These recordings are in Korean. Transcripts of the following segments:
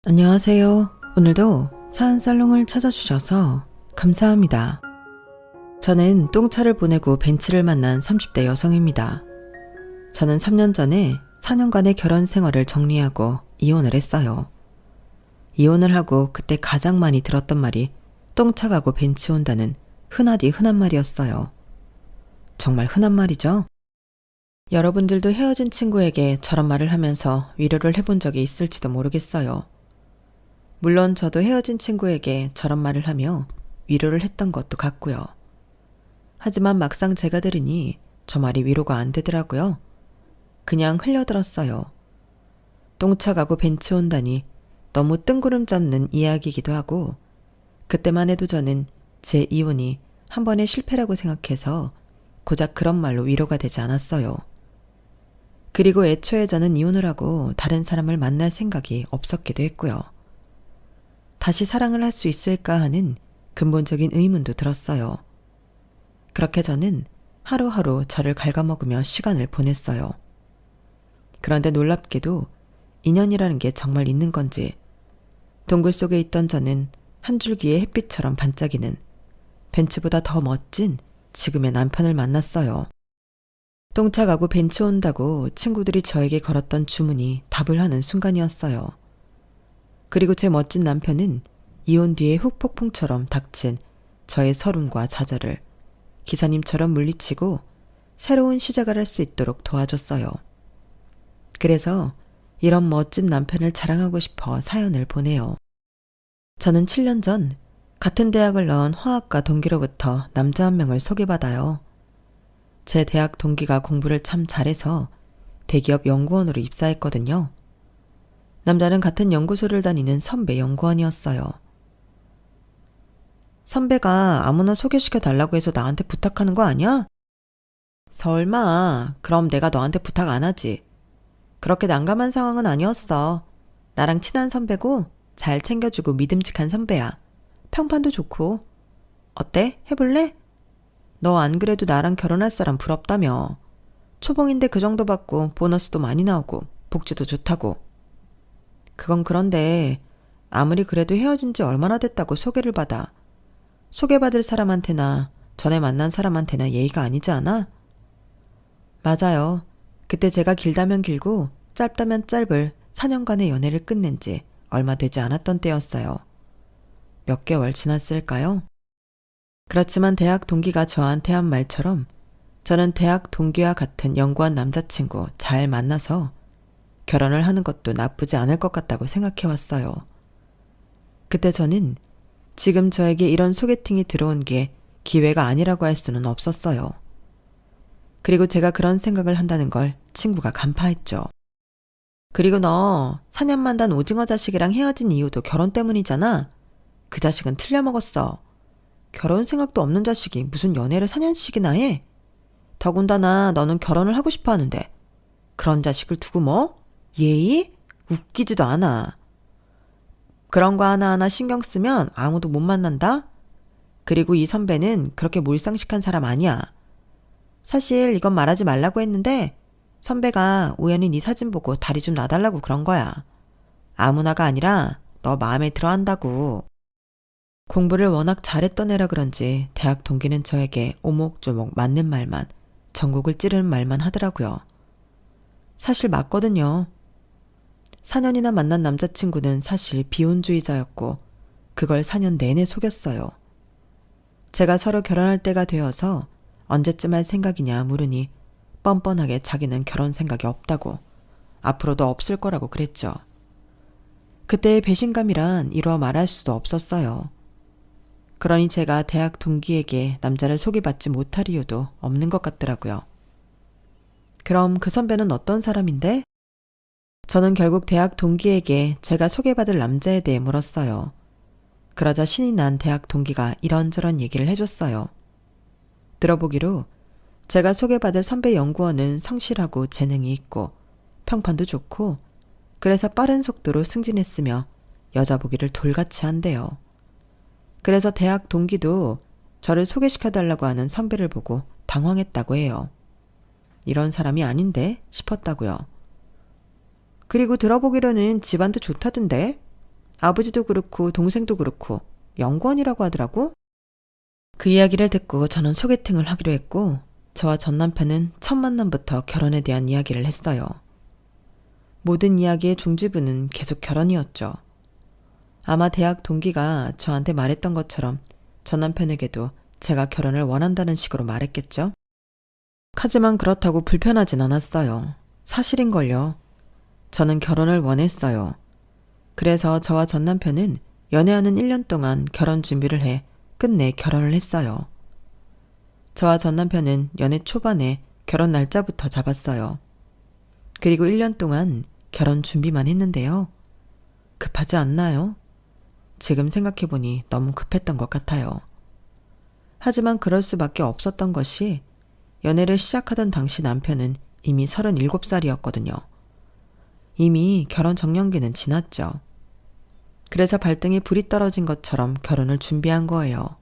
안녕하세요. 오늘도 사연살롱을 찾아주셔서 감사합니다. 저는 똥차를 보내고 벤츠를 만난 30대 여성입니다. 저는 3년 전에 4년간의 결혼 생활을 정리하고 이혼을 했어요. 이혼을 하고 그때 가장 많이 들었던 말이 똥차 가고 벤츠 온다는 흔하디 흔한 말이었어요. 정말 흔한 말이죠? 여러분들도 헤어진 친구에게 저런 말을 하면서 위로를 해본 적이 있을지도 모르겠어요. 물론 저도 헤어진 친구에게 저런 말을 하며 위로를 했던 것도 같고요. 하지만 막상 제가 들으니 저 말이 위로가 안 되더라고요. 그냥 흘려들었어요. 똥차 가고 벤츠 온다니 너무 뜬구름 잡는 이야기이기도 하고, 그때만 해도 저는 제 이혼이 한 번의 실패라고 생각해서 고작 그런 말로 위로가 되지 않았어요. 그리고 애초에 저는 이혼을 하고 다른 사람을 만날 생각이 없었기도 했고요. 다시 사랑을 할 수 있을까 하는 근본적인 의문도 들었어요. 그렇게 저는 하루하루 저를 갉아먹으며 시간을 보냈어요. 그런데 놀랍게도 인연이라는 게 정말 있는 건지 동굴 속에 있던 저는 한 줄기의 햇빛처럼 반짝이는 벤츠보다 더 멋진 지금의 남편을 만났어요. 똥차 가고 벤츠 온다고 친구들이 저에게 걸었던 주문이 답을 하는 순간이었어요. 그리고 제 멋진 남편은 이혼 뒤에 훅폭풍처럼 닥친 저의 서름과 좌절을 기사님처럼 물리치고 새로운 시작을 할 수 있도록 도와줬어요. 그래서 이런 멋진 남편을 자랑하고 싶어 사연을 보내요. 저는 7년 전 같은 대학을 나온 화학과 동기로부터 남자 한 명을 소개받아요. 제 대학 동기가 공부를 참 잘해서 대기업 연구원으로 입사했거든요. 남자는 같은 연구소를 다니는 선배 연구원이었어요. 선배가 아무나 소개시켜 달라고 해서 나한테 부탁하는 거 아니야? 설마, 그럼 내가 너한테 부탁 안 하지. 그렇게 난감한 상황은 아니었어. 나랑 친한 선배고 잘 챙겨주고 믿음직한 선배야. 평판도 좋고. 어때? 해볼래? 너 안 그래도 나랑 결혼할 사람 부럽다며. 초봉인데 그 정도 받고 보너스도 많이 나오고 복지도 좋다고. 그건 그런데 아무리 그래도 헤어진 지 얼마나 됐다고 소개를 받아. 소개받을 사람한테나 전에 만난 사람한테나 예의가 아니지 않아? 맞아요. 그때 제가 길다면 길고 짧다면 짧을 4년간의 연애를 끝낸 지 얼마 되지 않았던 때였어요. 몇 개월 지났을까요? 그렇지만 대학 동기가 저한테 한 말처럼 저는 대학 동기와 같은 연구원 남자친구 잘 만나서 결혼을 하는 것도 나쁘지 않을 것 같다고 생각해왔어요. 그때 저는 지금 저에게 이런 소개팅이 들어온 게 기회가 아니라고 할 수는 없었어요. 그리고 제가 그런 생각을 한다는 걸 친구가 간파했죠. 그리고 너 4년만 단 오징어 자식이랑 헤어진 이유도 결혼 때문이잖아. 그 자식은 틀려먹었어. 결혼 생각도 없는 자식이 무슨 연애를 4년씩이나 해? 더군다나 너는 결혼을 하고 싶어 하는데 그런 자식을 두고 뭐? 예의? 웃기지도 않아. 그런 거 하나하나 신경 쓰면 아무도 못 만난다? 그리고 이 선배는 그렇게 몰상식한 사람 아니야. 사실 이건 말하지 말라고 했는데 선배가 우연히 네 사진 보고 다리 좀 놔달라고 그런 거야. 아무나가 아니라 너 마음에 들어 한다고. 공부를 워낙 잘했던 애라 그런지 대학 동기는 저에게 오목조목 맞는 말만, 전국을 찌르는 말만 하더라고요. 사실 맞거든요. 4년이나 만난 남자친구는 사실 비혼주의자였고 그걸 4년 내내 속였어요. 제가 서로 결혼할 때가 되어서 언제쯤 할 생각이냐 물으니 뻔뻔하게 자기는 결혼 생각이 없다고, 앞으로도 없을 거라고 그랬죠. 그때의 배신감이란 이루어 말할 수도 없었어요. 그러니 제가 대학 동기에게 남자를 소개받지 못할 이유도 없는 것 같더라고요. 그럼 그 선배는 어떤 사람인데? 저는 결국 대학 동기에게 제가 소개받을 남자에 대해 물었어요. 그러자 신이 난 대학 동기가 이런저런 얘기를 해줬어요. 들어보기로 제가 소개받을 선배 연구원은 성실하고 재능이 있고 평판도 좋고 그래서 빠른 속도로 승진했으며 여자 보기를 돌같이 한대요. 그래서 대학 동기도 저를 소개시켜달라고 하는 선배를 보고 당황했다고 해요. 이런 사람이 아닌데 싶었다고요. 그리고 들어보기로는 집안도 좋다던데? 아버지도 그렇고 동생도 그렇고 연구원이라고 하더라고. 그 이야기를 듣고 저는 소개팅을 하기로 했고 저와 전 남편은 첫 만남부터 결혼에 대한 이야기를 했어요. 모든 이야기의 종지부는 계속 결혼이었죠. 아마 대학 동기가 저한테 말했던 것처럼 전 남편에게도 제가 결혼을 원한다는 식으로 말했겠죠. 하지만 그렇다고 불편하진 않았어요. 사실인걸요. 저는 결혼을 원했어요. 그래서 저와 전 남편은 연애하는 1년 동안 결혼 준비를 해 끝내 결혼을 했어요. 저와 전 남편은 연애 초반에 결혼 날짜부터 잡았어요. 그리고 1년 동안 결혼 준비만 했는데요. 급하지 않나요? 지금 생각해보니 너무 급했던 것 같아요. 하지만 그럴 수밖에 없었던 것이 연애를 시작하던 당시 남편은 이미 37살이었거든요. 이미 결혼 적령기는 지났죠. 그래서 발등에 불이 떨어진 것처럼 결혼을 준비한 거예요.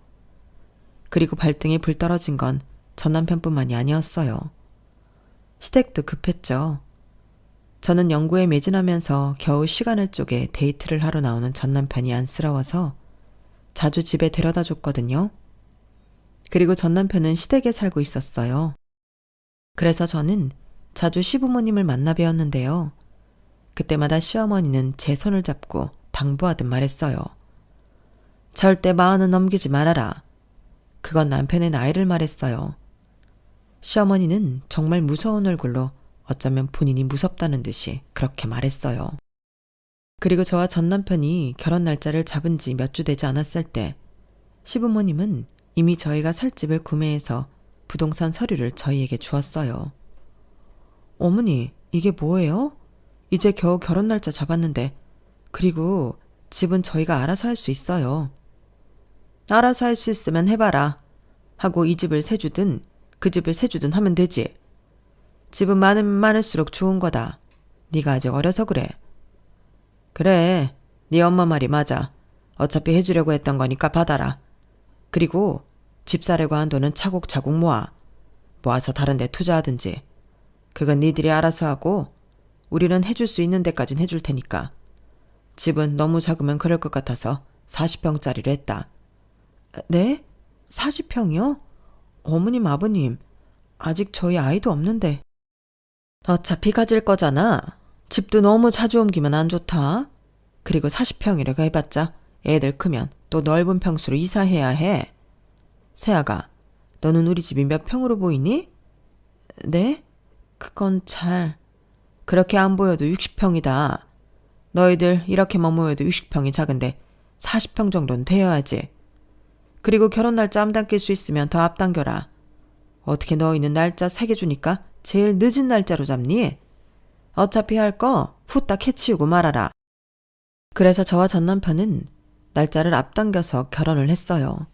그리고 발등에 불 떨어진 건 전 남편뿐만이 아니었어요. 시댁도 급했죠. 저는 연구에 매진하면서 겨우 시간을 쪼개 데이트를 하러 나오는 전 남편이 안쓰러워서 자주 집에 데려다 줬거든요. 그리고 전 남편은 시댁에 살고 있었어요. 그래서 저는 자주 시부모님을 만나 뵈었는데요. 그때마다 시어머니는 제 손을 잡고 당부하듯 말했어요. 절대 40은 넘기지 말아라. 그건 남편의 나이를 말했어요. 시어머니는 정말 무서운 얼굴로 어쩌면 본인이 무섭다는 듯이 그렇게 말했어요. 그리고 저와 전 남편이 결혼 날짜를 잡은 지 몇 주 되지 않았을 때 시부모님은 이미 저희가 살 집을 구매해서 부동산 서류를 저희에게 주었어요. 어머니, 이게 뭐예요? 이제 겨우 결혼 날짜 잡았는데 그리고 집은 저희가 알아서 할 수 있어요. 알아서 할 수 있으면 해봐라. 하고 이 집을 세주든 그 집을 세주든 하면 되지. 집은 많으면 많을수록 좋은 거다. 네가 아직 어려서 그래. 그래, 네 엄마 말이 맞아. 어차피 해주려고 했던 거니까 받아라. 그리고 집 사려고 한 돈은 차곡차곡 모아서 다른 데 투자하든지. 그건 니들이 알아서 하고 우리는 해줄 수 있는 데까진 해줄 테니까. 집은 너무 작으면 그럴 것 같아서 40평짜리를 했다. 네? 40평이요? 어머님, 아버님, 아직 저희 아이도 없는데. 어차피 가질 거잖아. 집도 너무 자주 옮기면 안 좋다. 그리고 40평이라고 해봤자 애들 크면 또 넓은 평수로 이사해야 해. 세아가, 너는 우리 집이 몇 평으로 보이니? 네? 그건 잘... 그렇게 안 보여도 60평이다. 너희들 이렇게만 모여도 60평이 작은데 40평 정도는 되어야지. 그리고 결혼 날짜 앞당길 수 있으면 더 앞당겨라. 어떻게 너희는 날짜 3개 주니까 제일 늦은 날짜로 잡니? 어차피 할 거 후딱 해치우고 말아라. 그래서 저와 전 남편은 날짜를 앞당겨서 결혼을 했어요.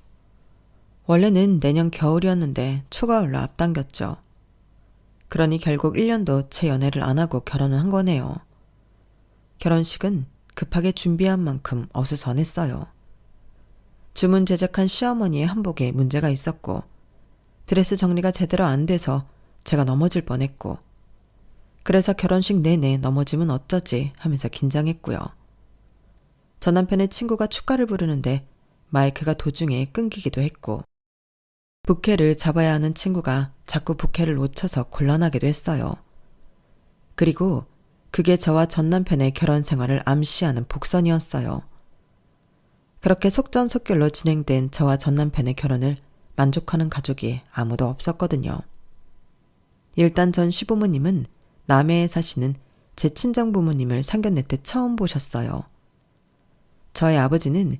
원래는 내년 겨울이었는데 초가을로 앞당겼죠. 그러니 결국 1년도 제 연애를 안 하고 결혼을 한 거네요. 결혼식은 급하게 준비한 만큼 어수선했어요. 주문 제작한 시어머니의 한복에 문제가 있었고 드레스 정리가 제대로 안 돼서 제가 넘어질 뻔했고 그래서 결혼식 내내 넘어지면 어쩌지 하면서 긴장했고요. 전 남편의 친구가 축가를 부르는데 마이크가 도중에 끊기기도 했고 부케를 잡아야 하는 친구가 자꾸 부케를 놓쳐서 곤란하기도 했어요. 그리고 그게 저와 전 남편의 결혼 생활을 암시하는 복선이었어요. 그렇게 속전속결로 진행된 저와 전 남편의 결혼을 만족하는 가족이 아무도 없었거든요. 일단 전 시부모님은 남해에 사시는 제 친정부모님을 상견례 때 처음 보셨어요. 저희 아버지는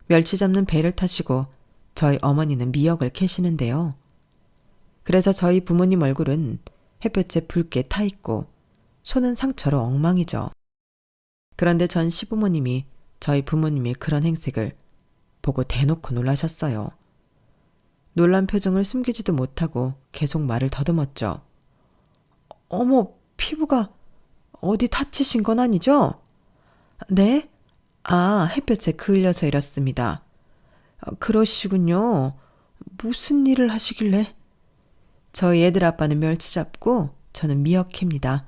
멸치 잡는 배를 타시고 저희 어머니는 미역을 캐시는데요. 그래서 저희 부모님 얼굴은 햇볕에 붉게 타있고 손은 상처로 엉망이죠. 그런데 전 시부모님이 저희 부모님의 그런 행색을 보고 대놓고 놀라셨어요. 놀란 표정을 숨기지도 못하고 계속 말을 더듬었죠. 어머, 피부가 어디 다치신 건 아니죠? 네? 아, 햇볕에 그을려서 이렇습니다. 그러시군요. 무슨 일을 하시길래? 저희 애들 아빠는 멸치 잡고 저는 미역 캡니다.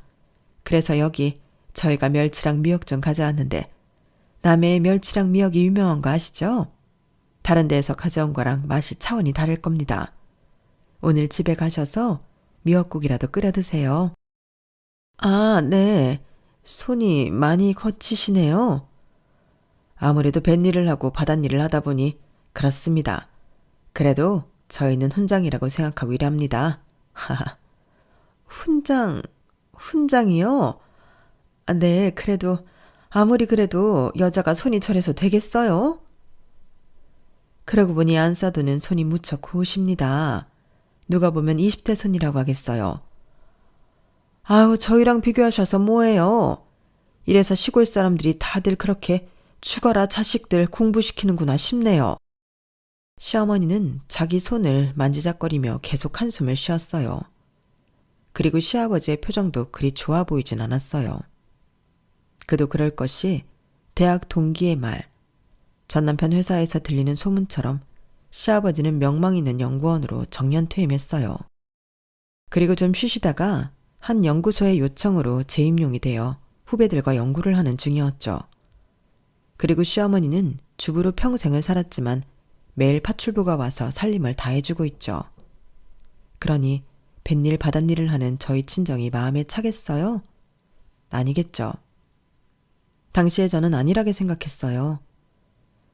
그래서 여기 저희가 멸치랑 미역 좀 가져왔는데 남해의 멸치랑 미역이 유명한 거 아시죠? 다른 데에서 가져온 거랑 맛이 차원이 다를 겁니다. 오늘 집에 가셔서 미역국이라도 끓여 드세요. 아, 네. 손이 많이 거치시네요. 아무래도 뱃일을 하고 바닷일을 하다 보니 그렇습니다. 그래도 저희는 훈장이라고 생각하고 일합니다. 하하. 훈장이요? 아, 네, 그래도 아무리 그래도 여자가 손이 저래서 되겠어요? 그러고 보니 안사도는 손이 무척 고우십니다. 누가 보면 20대 손이라고 하겠어요. 아우, 저희랑 비교하셔서 뭐예요? 이래서 시골 사람들이 다들 그렇게 죽어라 자식들 공부시키는구나 싶네요. 시어머니는 자기 손을 만지작거리며 계속 한숨을 쉬었어요. 그리고 시아버지의 표정도 그리 좋아 보이진 않았어요. 그도 그럴 것이 대학 동기의 말, 전 남편 회사에서 들리는 소문처럼 시아버지는 명망 있는 연구원으로 정년퇴임했어요. 그리고 좀 쉬시다가 한 연구소의 요청으로 재임용이 되어 후배들과 연구를 하는 중이었죠. 그리고 시어머니는 주부로 평생을 살았지만 매일 파출부가 와서 살림을 다 해주고 있죠. 그러니 뱃일 바닷일을 하는 저희 친정이 마음에 차겠어요? 아니겠죠. 당시에 저는 안일하게 생각했어요.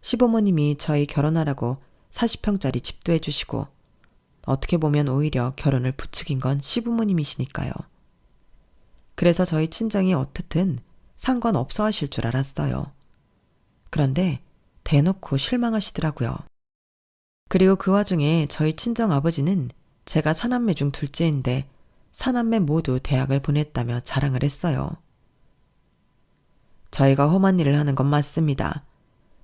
시부모님이 저희 결혼하라고 40평짜리 집도 해주시고 어떻게 보면 오히려 결혼을 부추긴 건 시부모님이시니까요. 그래서 저희 친정이 어떻든 상관없어 하실 줄 알았어요. 그런데 대놓고 실망하시더라고요. 그리고 그 와중에 저희 친정 아버지는 제가 사남매 중 둘째인데 사남매 모두 대학을 보냈다며 자랑을 했어요. 저희가 험한 일을 하는 건 맞습니다.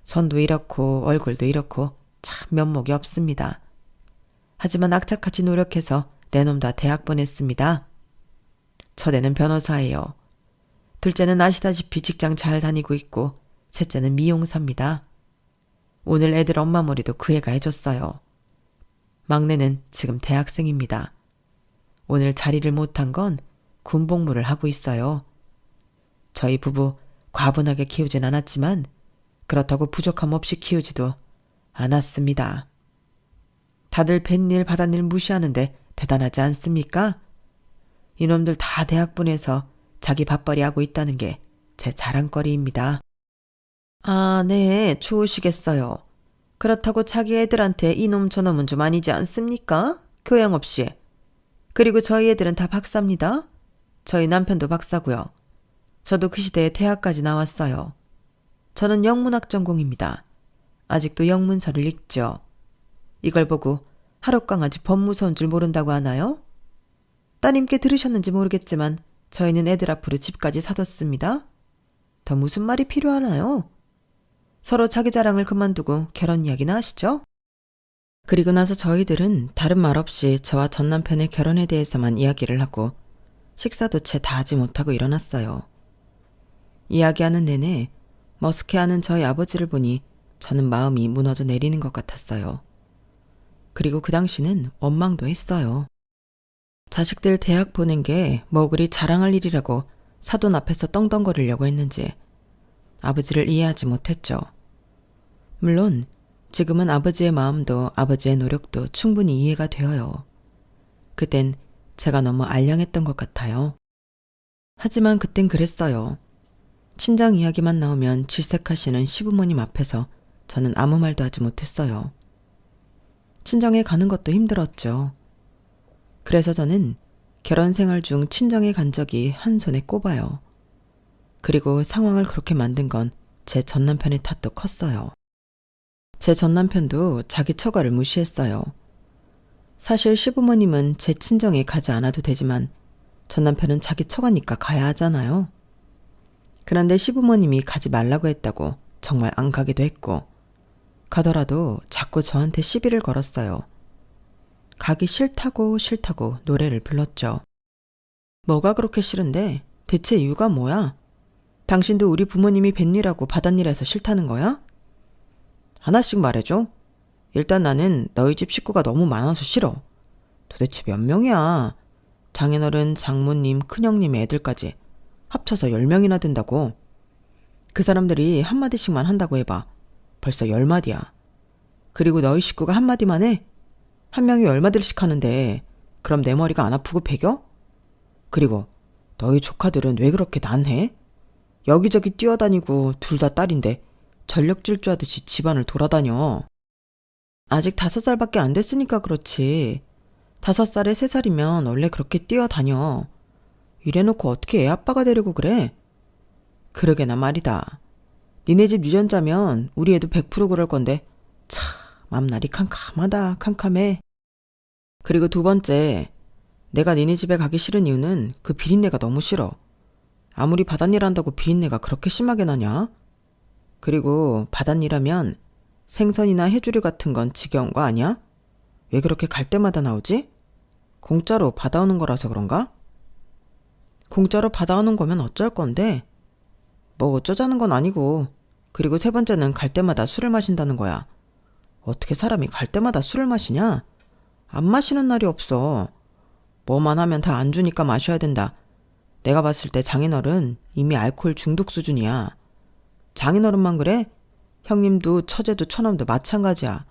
손도 이렇고 얼굴도 이렇고 참 면목이 없습니다. 하지만 악착같이 노력해서 내 놈 다 대학 보냈습니다. 첫째는 변호사예요. 둘째는 아시다시피 직장 잘 다니고 있고 셋째는 미용사입니다. 오늘 애들 엄마 머리도 그 애가 해줬어요. 막내는 지금 대학생입니다. 오늘 자리를 못한 건 군복무를 하고 있어요. 저희 부부 과분하게 키우진 않았지만 그렇다고 부족함 없이 키우지도 않았습니다. 다들 뱃일 바닷일 무시하는데 대단하지 않습니까? 이놈들 다 대학 보내서 자기 밥벌이 하고 있다는 게 제 자랑거리입니다. 아, 네, 좋으시겠어요. 그렇다고 자기 애들한테 이놈 저놈은 좀 아니지 않습니까? 교양 없이. 그리고 저희 애들은 다 박사입니다. 저희 남편도 박사고요. 저도 그 시대에 대학까지 나왔어요. 저는 영문학 전공입니다. 아직도 영문서를 읽죠. 이걸 보고 하룻강아지 법무서인 줄 모른다고 하나요? 따님께 들으셨는지 모르겠지만 저희는 애들 앞으로 집까지 사뒀습니다. 더 무슨 말이 필요하나요? 서로 자기 자랑을 그만두고 결혼 이야기나 하시죠. 그리고 나서 저희들은 다른 말 없이 저와 전 남편의 결혼에 대해서만 이야기를 하고 식사도 채 다 하지 못하고 일어났어요. 이야기하는 내내 머쓱해하는 저희 아버지를 보니 저는 마음이 무너져 내리는 것 같았어요. 그리고 그 당시는 원망도 했어요. 자식들 대학 보낸 게 뭐 그리 자랑할 일이라고 사돈 앞에서 떵떵거리려고 했는지 아버지를 이해하지 못했죠. 물론 지금은 아버지의 마음도 아버지의 노력도 충분히 이해가 되어요. 그땐 제가 너무 알량했던 것 같아요. 하지만 그땐 그랬어요. 친정 이야기만 나오면 질색하시는 시부모님 앞에서 저는 아무 말도 하지 못했어요. 친정에 가는 것도 힘들었죠. 그래서 저는 결혼 생활 중 친정에 간 적이 한 손에 꼽아요. 그리고 상황을 그렇게 만든 건 제 전남편의 탓도 컸어요. 제 전남편도 자기 처가를 무시했어요. 사실 시부모님은 제 친정에 가지 않아도 되지만 전남편은 자기 처가니까 가야 하잖아요. 그런데 시부모님이 가지 말라고 했다고 정말 안 가기도 했고 가더라도 자꾸 저한테 시비를 걸었어요. 가기 싫다고 노래를 불렀죠. 뭐가 그렇게 싫은데? 대체 이유가 뭐야? 당신도 우리 부모님이 뱃일하고 바닷일해서 싫다는 거야? 하나씩 말해줘. 일단 나는 너희 집 식구가 너무 많아서 싫어. 도대체 몇 명이야? 장인어른, 장모님, 큰형님 애들까지 합쳐서 10명이나 된다고. 그 사람들이 한마디씩만 한다고 해봐. 벌써 10마디야. 그리고 너희 식구가 한마디만 해? 한 명이 10마디씩 하는데 그럼 내 머리가 안 아프고 배겨? 그리고 너희 조카들은 왜 그렇게 난해? 여기저기 뛰어다니고 둘 다 딸인데 전력 질주하듯이 집안을 돌아다녀. 아직 5살밖에 안 됐으니까 그렇지. 5살에 3살이면 원래 그렇게 뛰어다녀. 이래놓고 어떻게 애 아빠가 되려고 그래? 그러게나 말이다. 니네 집 유전자면 우리 애도 100% 그럴 건데 참 맘날이 캄캄하다 캄캄해. 그리고 두 번째, 내가 니네 집에 가기 싫은 이유는 그 비린내가 너무 싫어. 아무리 바닷일 한다고 비린내가 그렇게 심하게 나냐? 그리고 바닷일하면 생선이나 해조류 같은 건 지겨운 거 아니야? 왜 그렇게 갈 때마다 나오지? 공짜로 받아오는 거라서 그런가? 공짜로 받아오는 거면 어쩔 건데? 뭐 어쩌자는 건 아니고. 그리고 세 번째는 갈 때마다 술을 마신다는 거야. 어떻게 사람이 갈 때마다 술을 마시냐? 안 마시는 날이 없어. 뭐만 하면 다 안 주니까 마셔야 된다. 내가 봤을 때 장인어른 이미 알코올 중독 수준이야. 장인어른만 그래? 형님도 처제도 처남도 마찬가지야.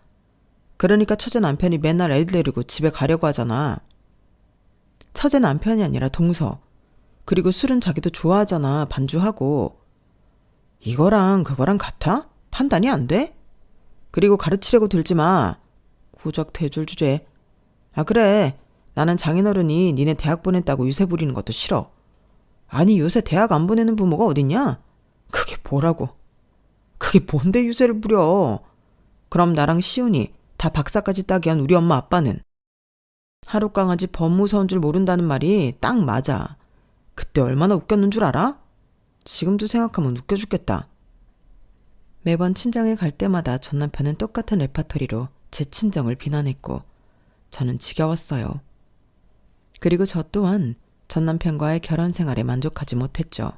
그러니까 처제 남편이 맨날 애들 데리고 집에 가려고 하잖아. 처제 남편이 아니라 동서. 그리고 술은 자기도 좋아하잖아. 반주하고. 이거랑 그거랑 같아? 판단이 안 돼? 그리고 가르치려고 들지 마. 고작 대줄 주제. 아 그래. 나는 장인어른이 니네 대학 보냈다고 유세 부리는 것도 싫어. 아니 요새 대학 안 보내는 부모가 어딨냐? 그게 뭐라고. 그게 뭔데 유세를 부려. 그럼 나랑 시훈이 다 박사까지 따게 한 우리 엄마 아빠는? 하룻강아지 법무서운 줄 모른다는 말이 딱 맞아. 그때 얼마나 웃겼는 줄 알아? 지금도 생각하면 웃겨 죽겠다. 매번 친정에 갈 때마다 전 남편은 똑같은 레파토리로 제 친정을 비난했고 저는 지겨웠어요. 그리고 저 또한 전 남편과의 결혼 생활에 만족하지 못했죠.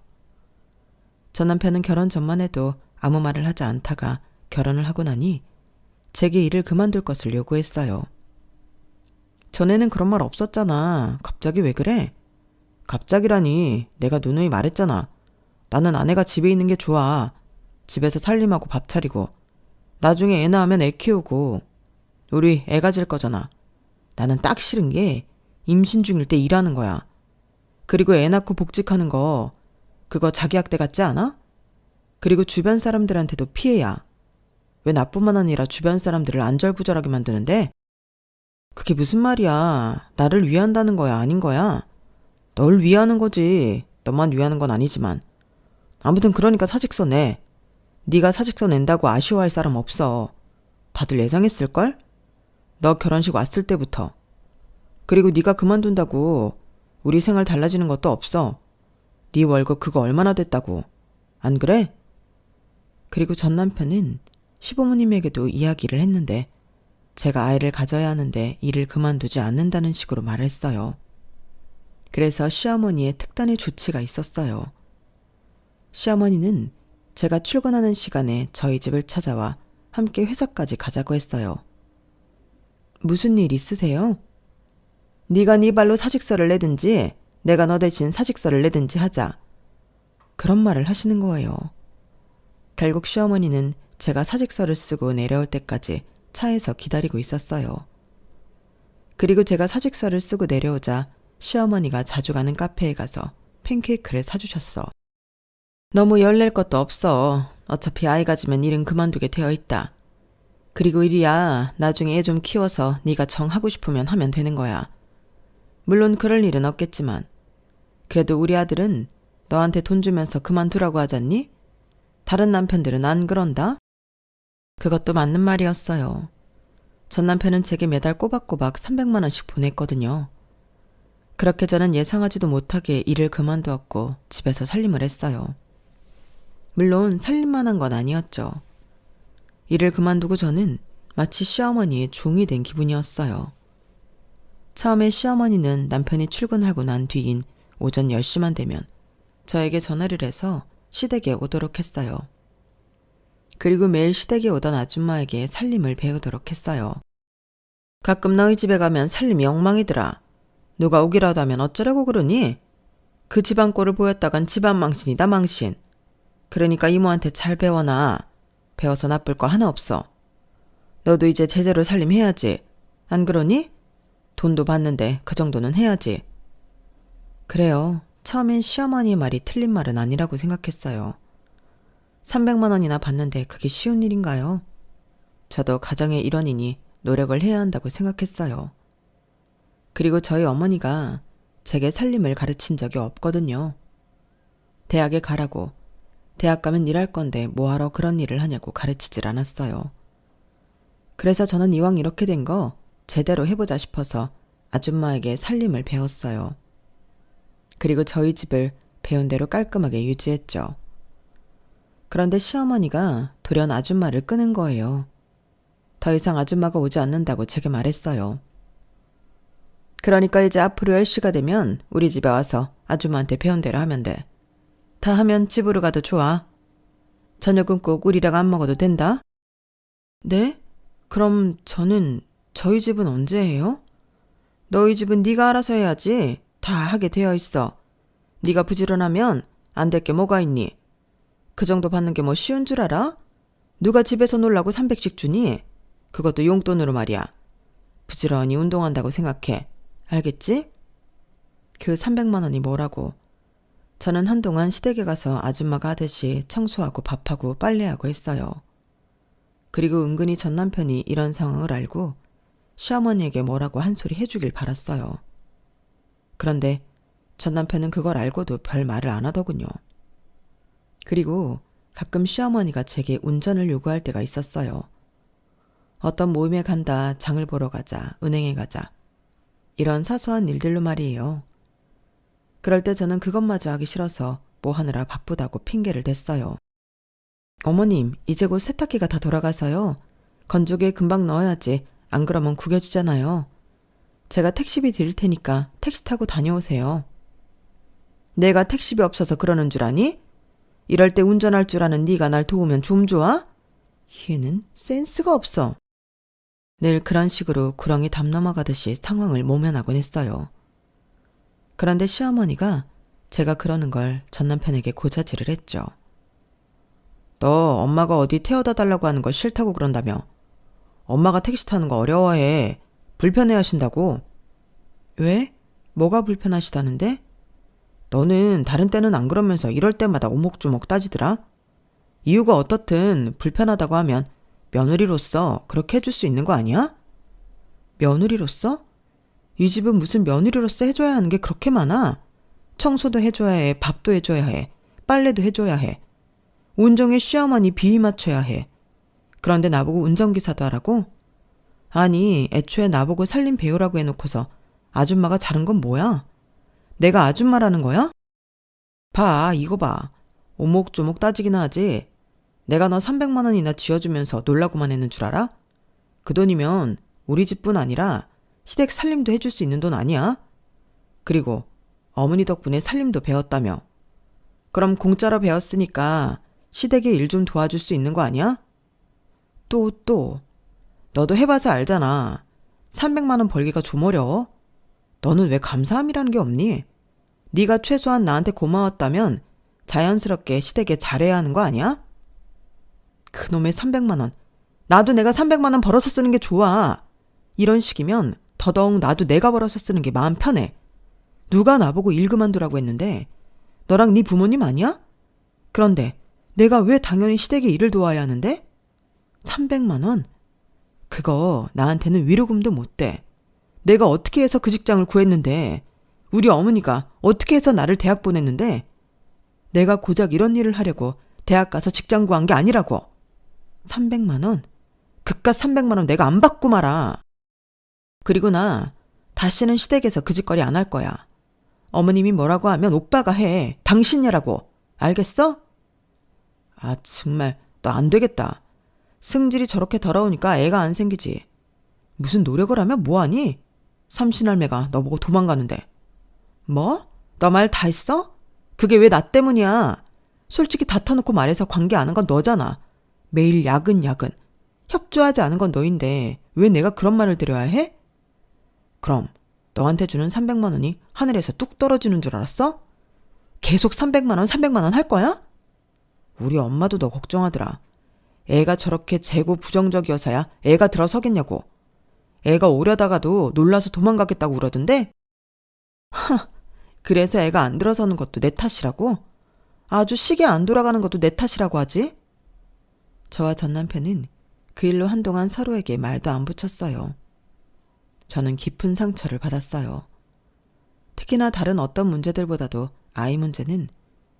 전 남편은 결혼 전만 해도 아무 말을 하지 않다가 결혼을 하고 나니 제게 일을 그만둘 것을 요구했어요. 전에는 그런 말 없었잖아. 갑자기 왜 그래? 갑자기라니. 내가 누누이 말했잖아. 나는 아내가 집에 있는 게 좋아. 집에서 살림하고 밥 차리고 나중에 애 낳으면 애 키우고 우리 애 가질 거잖아. 나는 딱 싫은 게 임신 중일 때 일하는 거야. 그리고 애 낳고 복직하는 거 그거 자기 학대 같지 않아? 그리고 주변 사람들한테도 피해야. 왜 나뿐만 아니라 주변 사람들을 안절부절하게 만드는데? 그게 무슨 말이야. 나를 위한다는 거야 아닌 거야? 널 위하는 거지. 너만 위하는 건 아니지만. 아무튼 그러니까 사직서 내. 네가 사직서 낸다고 아쉬워할 사람 없어. 다들 예상했을걸? 너 결혼식 왔을 때부터. 그리고 네가 그만둔다고 우리 생활 달라지는 것도 없어. 네 월급 그거 얼마나 됐다고. 안 그래? 그리고 전 남편은 시부모님에게도 이야기를 했는데 제가 아이를 가져야 하는데 일을 그만두지 않는다는 식으로 말했어요. 그래서 시어머니의 특단의 조치가 있었어요. 시어머니는 제가 출근하는 시간에 저희 집을 찾아와 함께 회사까지 가자고 했어요. 무슨 일 있으세요? 네가 네 발로 사직서를 내든지 내가 너 대신 사직서를 내든지 하자. 그런 말을 하시는 거예요. 결국 시어머니는 제가 사직서를 쓰고 내려올 때까지 차에서 기다리고 있었어요. 그리고 제가 사직서를 쓰고 내려오자 시어머니가 자주 가는 카페에 가서 팬케이크를 사주셨어. 너무 열낼 것도 없어. 어차피 아이 가지면 일은 그만두게 되어 있다. 그리고 일이야 나중에 애 좀 키워서 네가 정하고 싶으면 하면 되는 거야. 물론 그럴 일은 없겠지만 그래도 우리 아들은 너한테 돈 주면서 그만두라고 하잖니? 다른 남편들은 안 그런다? 그것도 맞는 말이었어요. 전 남편은 제게 매달 꼬박꼬박 300만 원씩 보냈거든요. 그렇게 저는 예상하지도 못하게 일을 그만두었고 집에서 살림을 했어요. 물론 살림만 한 건 아니었죠. 일을 그만두고 저는 마치 시어머니의 종이 된 기분이었어요. 처음에 시어머니는 남편이 출근하고 난 뒤인 오전 10시만 되면 저에게 전화를 해서 시댁에 오도록 했어요. 그리고 매일 시댁에 오던 아줌마에게 살림을 배우도록 했어요. 가끔 너희 집에 가면 살림이 엉망이더라. 누가 오기라도 하면 어쩌려고 그러니? 그 집안 꼴을 보였다간 집안 망신이다 망신. 그러니까 이모한테 잘 배워놔. 배워서 나쁠 거 하나 없어. 너도 이제 제대로 살림해야지. 안 그러니? 돈도 받는데 그 정도는 해야지. 그래요. 처음엔 시어머니 말이 틀린 말은 아니라고 생각했어요. 300만 원이나 받는데 그게 쉬운 일인가요? 저도 가정의 일원이니 노력을 해야 한다고 생각했어요. 그리고 저희 어머니가 제게 살림을 가르친 적이 없거든요. 대학에 가라고, 대학 가면 일할 건데 뭐하러 그런 일을 하냐고 가르치질 않았어요. 그래서 저는 이왕 이렇게 된 거 제대로 해보자 싶어서 아줌마에게 살림을 배웠어요. 그리고 저희 집을 배운 대로 깔끔하게 유지했죠. 그런데 시어머니가 돌연 아줌마를 끄는 거예요. 더 이상 아줌마가 오지 않는다고 제게 말했어요. 그러니까 이제 앞으로 10시가 되면 우리 집에 와서 아줌마한테 배운 대로 하면 돼. 다 하면 집으로 가도 좋아. 저녁은 꼭 우리랑 안 먹어도 된다. 네? 그럼 저희 집은 언제 해요? 너희 집은 네가 알아서 해야지. 다 하게 되어 있어. 네가 부지런하면 안 될 게 뭐가 있니? 그 정도 받는 게 뭐 쉬운 줄 알아? 누가 집에서 놀라고 300씩 주니? 그것도 용돈으로 말이야. 부지런히 운동한다고 생각해. 알겠지? 그 300만 원이 뭐라고. 저는 한동안 시댁에 가서 아줌마가 하듯이 청소하고 밥하고 빨래하고 했어요. 그리고 은근히 전 남편이 이런 상황을 알고 시어머니에게 뭐라고 한 소리 해주길 바랐어요. 그런데 전 남편은 그걸 알고도 별 말을 안 하더군요. 그리고 가끔 시어머니가 제게 운전을 요구할 때가 있었어요. 어떤 모임에 간다, 장을 보러 가자, 은행에 가자. 이런 사소한 일들로 말이에요. 그럴 때 저는 그것마저 하기 싫어서 뭐 하느라 바쁘다고 핑계를 댔어요. 어머님, 이제 곧 세탁기가 다 돌아가서요. 건조기에 금방 넣어야지. 안 그러면 구겨지잖아요. 제가 택시비 드릴 테니까 택시 타고 다녀오세요. 내가 택시비 없어서 그러는 줄 아니? 이럴 때 운전할 줄 아는 네가 날 도우면 좀 좋아? 얘는 센스가 없어. 늘 그런 식으로 구렁이 담 넘어가듯이 상황을 모면하곤 했어요. 그런데 시어머니가 제가 그러는 걸 전 남편에게 고자질을 했죠. 너 엄마가 어디 태워다 달라고 하는 거 싫다고 그런다며. 엄마가 택시 타는 거 어려워해. 불편해 하신다고. 왜? 뭐가 불편하시다는데? 너는 다른 때는 안 그러면서 이럴 때마다 오목조목 따지더라. 이유가 어떻든 불편하다고 하면 며느리로서 그렇게 해줄 수 있는 거 아니야? 며느리로서? 이 집은 무슨 며느리로서 해줘야 하는 게 그렇게 많아? 청소도 해줘야 해, 밥도 해줘야 해, 빨래도 해줘야 해. 온종일 시어머니 비위 맞춰야 해. 그런데 나보고 운전기사도 하라고? 아니, 애초에 나보고 살림 배우라고 해놓고서 아줌마가 자른 건 뭐야? 내가 아줌마라는 거야? 봐, 이거 봐. 오목조목 따지기나 하지. 내가 너 300만 원이나 쥐어주면서 놀라고만 했는 줄 알아? 그 돈이면 우리 집뿐 아니라 시댁 살림도 해줄 수 있는 돈 아니야? 그리고 어머니 덕분에 살림도 배웠다며. 그럼 공짜로 배웠으니까 시댁에 일 좀 도와줄 수 있는 거 아니야? 또. 너도 해봐서 알잖아. 300만 원 벌기가 좀 어려워? 너는 왜 감사함이라는 게 없니? 네가 최소한 나한테 고마웠다면 자연스럽게 시댁에 잘해야 하는 거 아니야? 그놈의 300만 원. 나도 내가 300만 원 벌어서 쓰는 게 좋아. 이런 식이면 더더욱 나도 내가 벌어서 쓰는 게 마음 편해. 누가 나보고 일 그만두라고 했는데 너랑 네 부모님 아니야? 그런데 내가 왜 당연히 시댁에 일을 도와야 하는데? 300만 원? 그거 나한테는 위로금도 못 돼. 내가 어떻게 해서 그 직장을 구했는데, 우리 어머니가 어떻게 해서 나를 대학 보냈는데, 내가 고작 이런 일을 하려고 대학 가서 직장 구한 게 아니라고. 300만 원? 그깟 300만 원 내가 안 받고 말아. 그리고 나 다시는 시댁에서 그 짓거리 안 할 거야. 어머님이 뭐라고 하면 오빠가 해. 당신이라고. 알겠어? 아, 정말 너 안 되겠다. 승질이 저렇게 더러우니까 애가 안 생기지. 무슨 노력을 하면 뭐하니? 삼신할매가 너보고 도망가는데. 뭐? 너 말 다 했어? 그게 왜 나 때문이야? 솔직히 다 터놓고 말해서 관계 안 한 건 너잖아. 매일 야근. 협조하지 않은 건 너인데 왜 내가 그런 말을 들어야 해? 그럼 너한테 주는 300만 원이 하늘에서 뚝 떨어지는 줄 알았어? 계속 300만 원 할 거야? 우리 엄마도 너 걱정하더라. 애가 저렇게 재고 부정적이어서야 애가 들어서겠냐고. 애가 오려다가도 놀라서 도망가겠다고 그러던데? 하, 그래서 애가 안 들어서는 것도 내 탓이라고? 아주 시계 안 돌아가는 것도 내 탓이라고 하지? 저와 전 남편은 그 일로 한동안 서로에게 말도 안 붙였어요. 저는 깊은 상처를 받았어요. 특히나 다른 어떤 문제들보다도 아이 문제는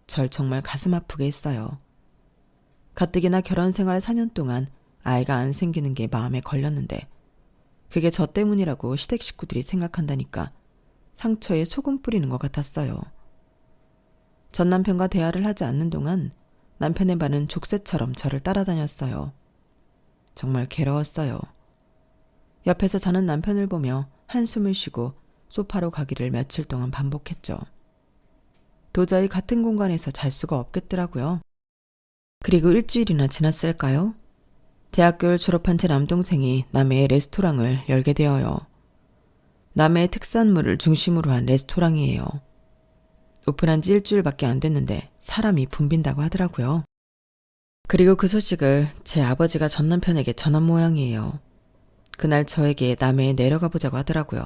절 정말 가슴 아프게 했어요. 가뜩이나 결혼 생활 4년 동안 아이가 안 생기는 게 마음에 걸렸는데 그게 저 때문이라고 시댁 식구들이 생각한다니까 상처에 소금 뿌리는 것 같았어요. 전 남편과 대화를 하지 않는 동안 남편의 발은 족쇄처럼 저를 따라다녔어요. 정말 괴로웠어요. 옆에서 자는 남편을 보며 한숨을 쉬고 소파로 가기를 며칠 동안 반복했죠. 도저히 같은 공간에서 잘 수가 없겠더라고요. 그리고 일주일이나 지났을까요? 대학교를 졸업한 제 남동생이 남해의 레스토랑을 열게 되어요. 남해의 특산물을 중심으로 한 레스토랑이에요. 오픈한 지 일주일밖에 안 됐는데 사람이 붐빈다고 하더라고요. 그리고 그 소식을 제 아버지가 전 남편에게 전한 모양이에요. 그날 저에게 남해에 내려가 보자고 하더라고요.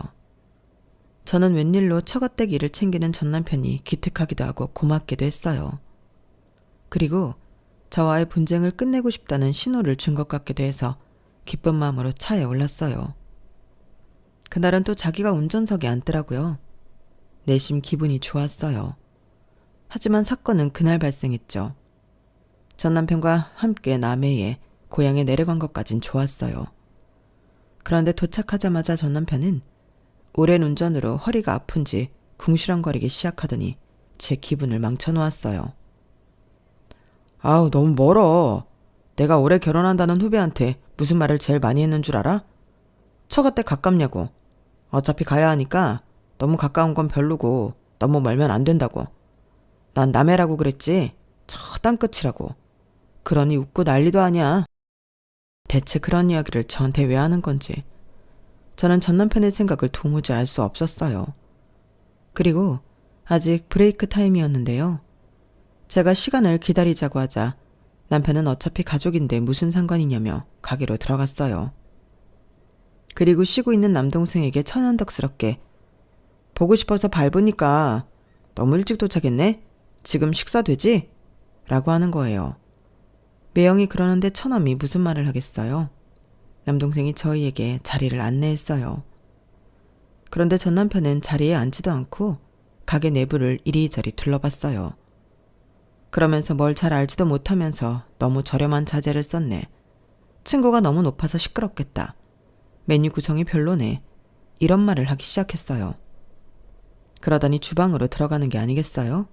저는 웬일로 처가댁 일을 챙기는 전 남편이 기특하기도 하고 고맙기도 했어요. 그리고 저와의 분쟁을 끝내고 싶다는 신호를 준 것 같기도 해서 기쁜 마음으로 차에 올랐어요. 그날은 또 자기가 운전석에 앉더라고요. 내심 기분이 좋았어요. 하지만 사건은 그날 발생했죠. 전 남편과 함께 남해에 고향에 내려간 것까진 좋았어요. 그런데 도착하자마자 전 남편은 오랜 운전으로 허리가 아픈지 궁시렁거리기 시작하더니 제 기분을 망쳐놓았어요. 아우, 너무 멀어. 내가 올해 결혼한다는 후배한테 무슨 말을 제일 많이 했는 줄 알아? 처가댁 가깝냐고. 어차피 가야 하니까 너무 가까운 건 별로고 너무 멀면 안 된다고. 난 남해라고 그랬지. 저 땅끝이라고. 그러니 웃고 난리도 아니야. 대체 그런 이야기를 저한테 왜 하는 건지 저는 전 남편의 생각을 도무지 알 수 없었어요. 그리고 아직 브레이크 타임이었는데요. 제가 시간을 기다리자고 하자 남편은 어차피 가족인데 무슨 상관이냐며 가게로 들어갔어요. 그리고 쉬고 있는 남동생에게 천연덕스럽게 보고 싶어서 밟으니까 너무 일찍 도착했네? 지금 식사 되지? 라고 하는 거예요. 매형이 그러는데 처남이 무슨 말을 하겠어요? 남동생이 저희에게 자리를 안내했어요. 그런데 전 남편은 자리에 앉지도 않고 가게 내부를 이리저리 둘러봤어요. 그러면서 뭘 잘 알지도 못하면서 너무 저렴한 자재를 썼네. 층고가 너무 높아서 시끄럽겠다. 메뉴 구성이 별로네. 이런 말을 하기 시작했어요. 그러더니 주방으로 들어가는 게 아니겠어요?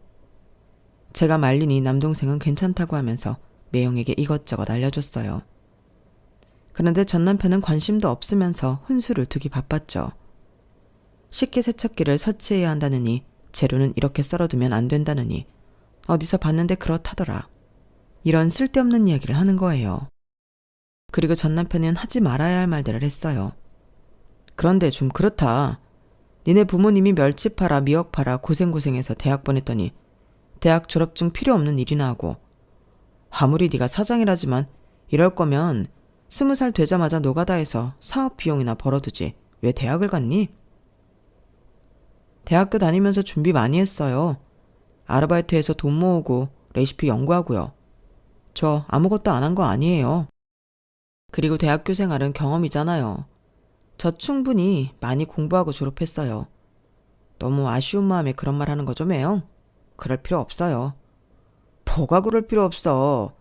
제가 말리니 남동생은 괜찮다고 하면서 매형에게 이것저것 알려줬어요. 그런데 전 남편은 관심도 없으면서 훈수를 두기 바빴죠. 식기세척기를 설치해야 한다느니 재료는 이렇게 썰어두면 안 된다느니 어디서 봤는데 그렇다더라. 이런 쓸데없는 이야기를 하는 거예요. 그리고 전 남편은 하지 말아야 할 말들을 했어요. 그런데 좀 그렇다. 니네 부모님이 멸치 팔아 미역 팔아 고생고생해서 대학 보냈더니 대학 졸업증 필요 없는 일이나 하고 아무리 네가 사장이라지만 이럴 거면 20살 되자마자 노가다해서 사업 비용이나 벌어두지 왜 대학을 갔니? 대학교 다니면서 준비 많이 했어요. 아르바이트해서 돈 모으고 레시피 연구하고요. 저 아무것도 안 한 거 아니에요. 그리고 대학교 생활은 경험이잖아요. 저 충분히 많이 공부하고 졸업했어요. 너무 아쉬운 마음에 그런 말 하는 거죠, 매형? 그럴 필요 없어요. 뭐가 그럴 필요 없어.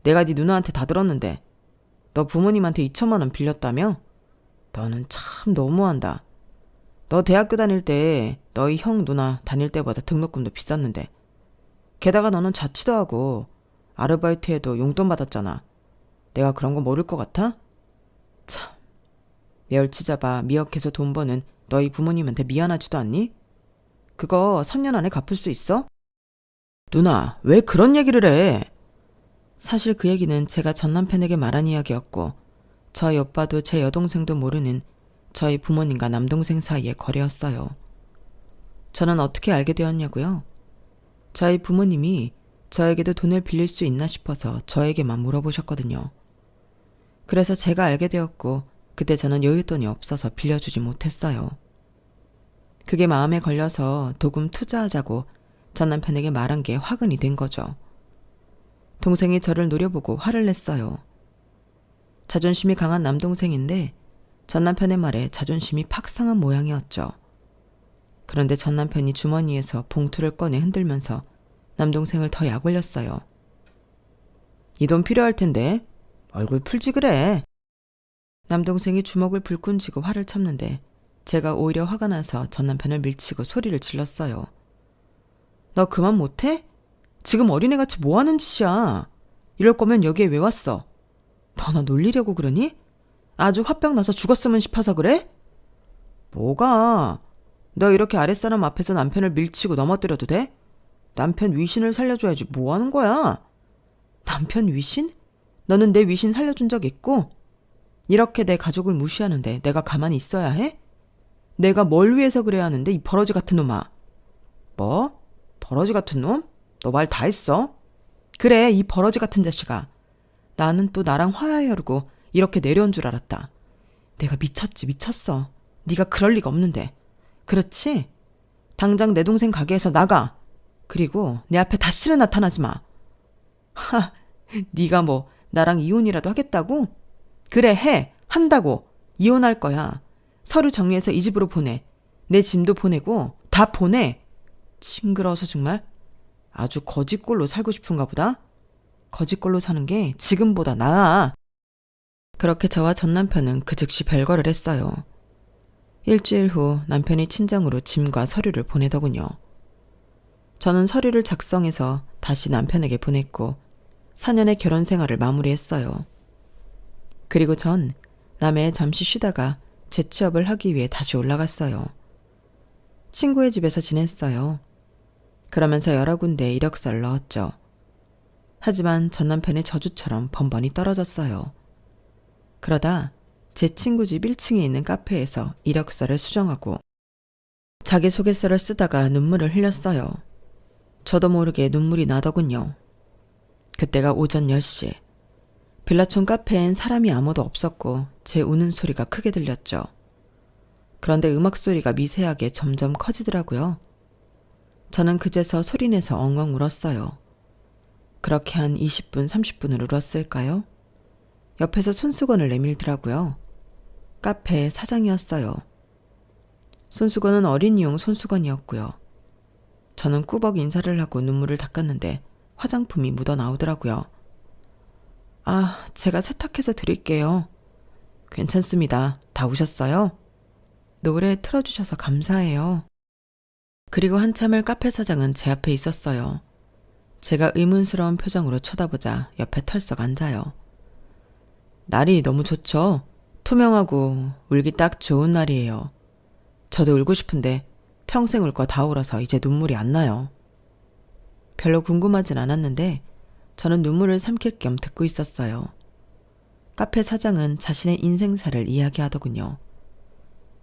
내가 네 누나한테 다 들었는데 너 부모님한테 2천만 원 빌렸다며? 너는 참 너무한다. 너 대학교 다닐 때 너희 형 누나 다닐 때보다 등록금도 비쌌는데 게다가 너는 자취도 하고 아르바이트해도 용돈 받았잖아. 내가 그런 거 모를 것 같아? 참, 멸치 잡아 미역해서 돈 버는 너희 부모님한테 미안하지도 않니? 그거 3년 안에 갚을 수 있어? 누나, 왜 그런 얘기를 해? 사실 그 얘기는 제가 전 남편에게 말한 이야기였고 저희 오빠도 제 여동생도 모르는 저희 부모님과 남동생 사이의 거래였어요. 저는 어떻게 알게 되었냐고요? 저희 부모님이 저에게도 돈을 빌릴 수 있나 싶어서 저에게만 물어보셨거든요. 그래서 제가 알게 되었고 그때 저는 여윳돈이 없어서 빌려주지 못했어요. 그게 마음에 걸려서 도금 투자하자고 전 남편에게 말한 게 화근이 된 거죠. 동생이 저를 노려보고 화를 냈어요. 자존심이 강한 남동생인데 전 남편의 말에 자존심이 팍 상한 모양이었죠. 그런데 전 남편이 주머니에서 봉투를 꺼내 흔들면서 남동생을 더 약올렸어요. 이 돈 필요할 텐데 얼굴 풀지 그래. 남동생이 주먹을 불끈 쥐고 화를 참는데 제가 오히려 화가 나서 전 남편을 밀치고 소리를 질렀어요. 너 그만 못해? 지금 어린애같이 뭐하는 짓이야? 이럴 거면 여기에 왜 왔어? 너 나 놀리려고 그러니? 아주 화병 나서 죽었으면 싶어서 그래? 뭐가? 너 이렇게 아랫사람 앞에서 남편을 밀치고 넘어뜨려도 돼? 남편 위신을 살려줘야지 뭐 하는 거야? 남편 위신? 너는 내 위신 살려준 적 있고? 이렇게 내 가족을 무시하는데 내가 가만히 있어야 해? 내가 뭘 위해서 그래야 하는데 이 버러지 같은 놈아. 뭐? 버러지 같은 놈? 너 말 다 했어? 그래, 이 버러지 같은 자식아. 나는 또 나랑 화해하려고 이렇게 내려온 줄 알았다. 내가 미쳤어. 네가 그럴 리가 없는데. 그렇지? 당장 내 동생 가게에서 나가. 그리고 내 앞에 다시는 나타나지 마. 하, 네가 뭐 나랑 이혼이라도 하겠다고? 그래, 해. 한다고. 이혼할 거야. 서류 정리해서 이 집으로 보내. 내 짐도 보내고 다 보내. 징그러워서 정말. 아주 거지꼴로 살고 싶은가 보다. 거지꼴로 사는 게 지금보다 나아. 그렇게 저와 전 남편은 그 즉시 별거를 했어요. 일주일 후 남편이 친정으로 짐과 서류를 보내더군요. 저는 서류를 작성해서 다시 남편에게 보냈고 4년의 결혼 생활을 마무리했어요. 그리고 전 남해에 잠시 쉬다가 재취업을 하기 위해 다시 올라갔어요. 친구의 집에서 지냈어요. 그러면서 여러 군데 이력서를 넣었죠. 하지만 전 남편의 저주처럼 번번이 떨어졌어요. 그러다 제 친구 집 1층에 있는 카페에서 이력서를 수정하고 자기소개서를 쓰다가 눈물을 흘렸어요. 저도 모르게 눈물이 나더군요. 그때가 오전 10시. 빌라촌 카페엔 사람이 아무도 없었고 제 우는 소리가 크게 들렸죠. 그런데 음악 소리가 미세하게 점점 커지더라고요. 저는 그제서 소리내서 엉엉 울었어요. 그렇게 한 20분, 30분을 울었을까요? 옆에서 손수건을 내밀더라고요. 카페의 사장이었어요. 손수건은 어린이용 손수건이었고요. 저는 꾸벅 인사를 하고 눈물을 닦았는데 화장품이 묻어 나오더라고요. 아, 제가 세탁해서 드릴게요. 괜찮습니다. 다 오셨어요? 노래 틀어주셔서 감사해요. 그리고 한참을 카페 사장은 제 앞에 있었어요. 제가 의문스러운 표정으로 쳐다보자 옆에 털썩 앉아요. 날이 너무 좋죠? 투명하고 울기 딱 좋은 날이에요. 저도 울고 싶은데 평생 울 거 다 울어서 이제 눈물이 안 나요. 별로 궁금하진 않았는데 저는 눈물을 삼킬 겸 듣고 있었어요. 카페 사장은 자신의 인생사를 이야기하더군요.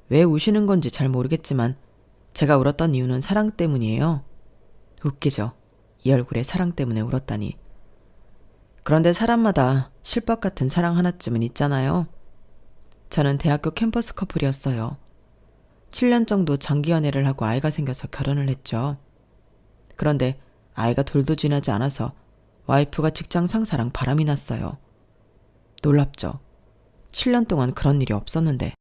왜 우시는 건지 잘 모르겠지만 제가 울었던 이유는 사랑 때문이에요. 웃기죠? 이 얼굴에 사랑 때문에 울었다니. 그런데 사람마다 실밥 같은 사랑 하나쯤은 있잖아요. 저는 대학교 캠퍼스 커플이었어요. 7년 정도 장기 연애를 하고 아이가 생겨서 결혼을 했죠. 그런데 아이가 돌도 지나지 않아서 와이프가 직장 상사랑 바람이 났어요. 놀랍죠? 7년 동안 그런 일이 없었는데.